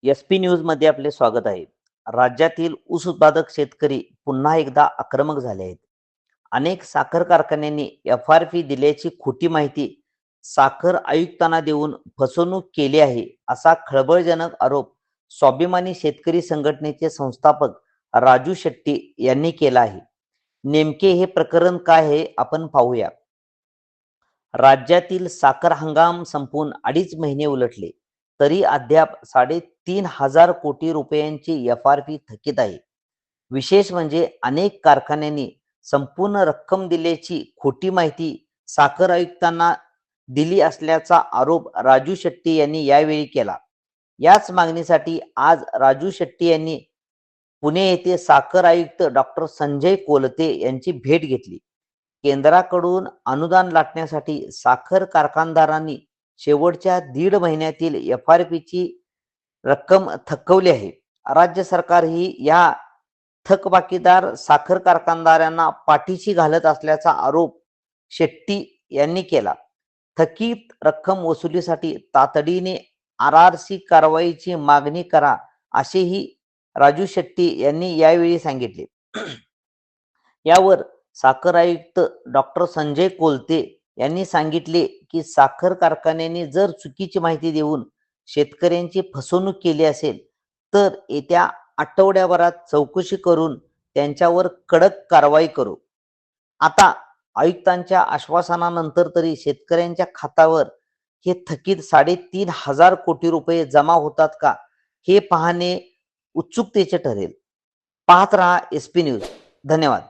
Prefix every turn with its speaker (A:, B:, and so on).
A: S-P news मध्ये आपले स्वागत आहे. राज्यातील ऊस उत्पादक शेतकरी पुन्हा एकदा आक्रमक झाले आहेत. अनेक साखर कारखान्यांनी एफ-आर-पी दिल्याची खोटी माहिती साखर आयुक्तांना देऊन फसवणूक केली आहे, असा खळबळजनक आरोप स्वाभिमानी शेतकरी संघटनेचे संस्थापक राजू शेट्टी यांनी केला आहे. नेमके हे प्रकरण काय आहे आपण पाहूया. राज्यातील साखर हंगाम संपून 2.5 महिने उलटले, तरी अद्याप 3,500 कोटी रुपयांची एफ-आर-पी थकीत आहे. विशेष म्हणजे अनेक कारखान्यांनी संपूर्ण रक्कम दिल्याची खोटी माहिती साखर आयुक्तांना दिली असल्याचा आरोप राजू शेट्टी यांनी यावेळी केला. याच मागणीसाठी आज राजू शेट्टी यांनी पुणे येथे साखर आयुक्त डॉक्टर संजय कोलते यांची भेट घेतली. केंद्राकडून अनुदान लाटण्यासाठी साखर कारखानदारांनी शेवटच्या 1.5 महिन्यातील एफ-आर-पीची रक्कम थकवली आहे. राज्य सरकारही या थकबाकीदार साखर कारखानदारांना पाठीशी घालत असल्याचा आरोप शेट्टी यांनी केला. थकीत रक्कम वसुलीसाठी तातडीने आर-आर-सी कारवाईची मागणी करा, असेही राजू शेट्टी यांनी यावेळी सांगितले. यावर साखर आयुक्त डॉक्टर संजय कोलते यांनी सांगितले की साखर कारखान्यांनी जर चुकीची माहिती देऊन शेतकऱ्यांची फसवणूक केली असेल तर येत्या आठवड्याभरात चौकशी करून त्यांच्यावर कडक कारवाई करू. आता आयुक्तांच्या आश्वासनानंतर तरी शेतकऱ्यांच्या खात्यावर हे थकीत 3,500 कोटी रुपये जमा होतात का, हे पाहणे उत्सुकतेचे ठरेल. पाहत रहा एस-पी न्यूज. धन्यवाद.